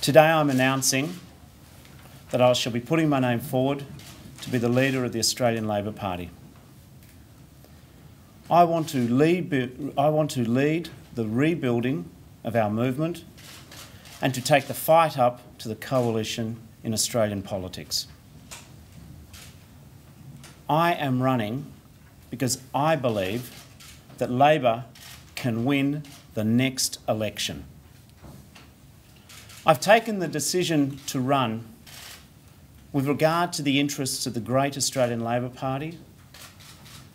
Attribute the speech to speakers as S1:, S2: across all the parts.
S1: Today I'm announcing that I shall be putting my name forward to be the leader of the Australian Labor Party. I want to lead the rebuilding of our movement and to take the fight up to the coalition in Australian politics. I am running because I believe that Labor can win the next election. I've taken the decision to run with regard to the interests of the great Australian Labor Party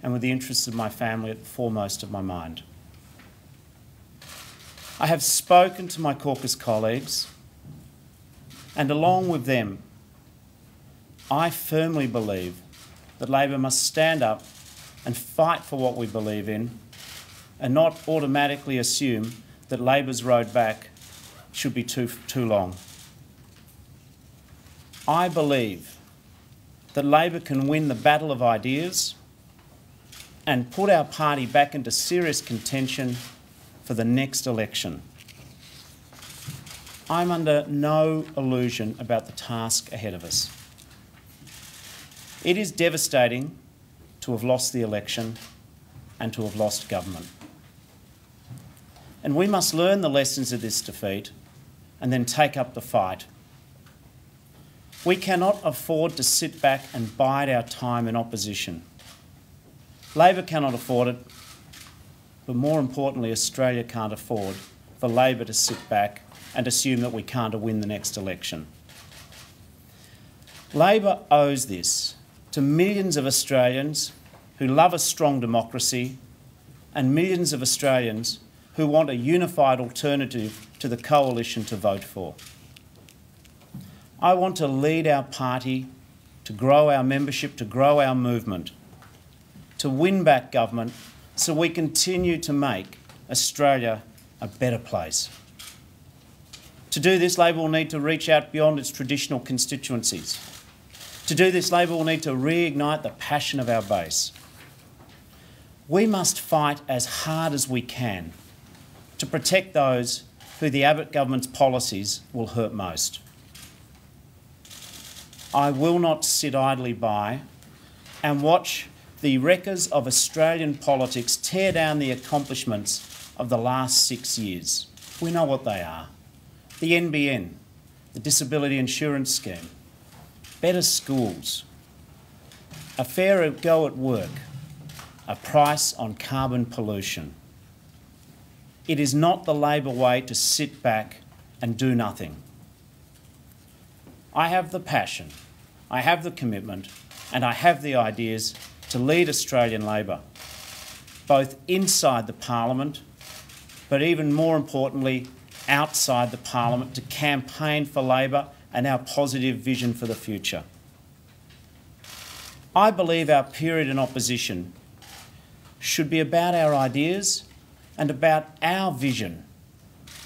S1: and with the interests of my family at the foremost of my mind. I have spoken to my caucus colleagues, and along with them, I firmly believe that Labor must stand up and fight for what we believe in and not automatically assume that Labor's road back should be too long. I believe that Labor can win the battle of ideas and put our party back into serious contention for the next election. I'm under no illusion about the task ahead of us. It is devastating to have lost the election and to have lost government. And we must learn the lessons of this defeat and then take up the fight. We cannot afford to sit back and bide our time in opposition. Labor cannot afford it, but more importantly, Australia can't afford for Labor to sit back and assume that we can't win the next election. Labor owes this to millions of Australians who love a strong democracy and millions of Australians who want a unified alternative to the coalition to vote for. I want to lead our party to grow our membership, to grow our movement, to win back government so we continue to make Australia a better place. To do this, Labor will need to reach out beyond its traditional constituencies. To do this, Labor will need to reignite the passion of our base. We must fight as hard as we can to protect those who the Abbott government's policies will hurt most. I will not sit idly by and watch the wreckers of Australian politics tear down the accomplishments of the last 6 years. We know what they are. The NBN, the Disability Insurance Scheme, better schools, a fairer go at work, a price on carbon pollution. It is not the Labor way to sit back and do nothing. I have the passion, I have the commitment, and I have the ideas to lead Australian Labor, both inside the Parliament, but even more importantly, outside the Parliament, to campaign for Labor and our positive vision for the future. I believe our period in opposition should be about our ideas and about our vision,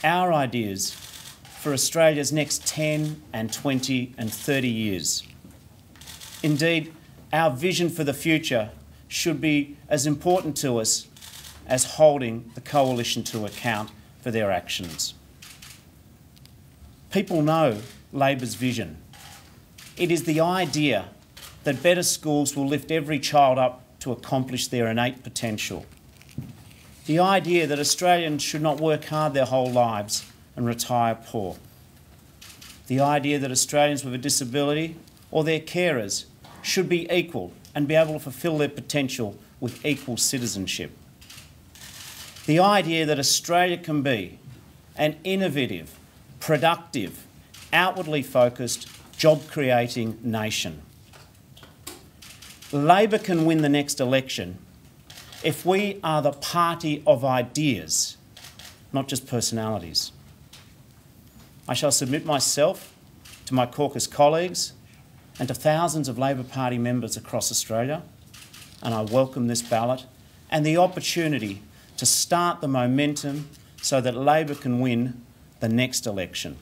S1: our ideas for Australia's next 10 and 20 and 30 years. Indeed, our vision for the future should be as important to us as holding the coalition to account for their actions. People know Labor's vision. It is the idea that better schools will lift every child up to accomplish their innate potential. The idea that Australians should not work hard their whole lives and retire poor. The idea that Australians with a disability or their carers should be equal and be able to fulfil their potential with equal citizenship. The idea that Australia can be an innovative, productive, outwardly focused, job-creating nation. Labor can win the next election if we are the party of ideas, not just personalities. I shall submit myself to my caucus colleagues and to thousands of Labor Party members across Australia, and I welcome this ballot and the opportunity to start the momentum so that Labor can win the next election.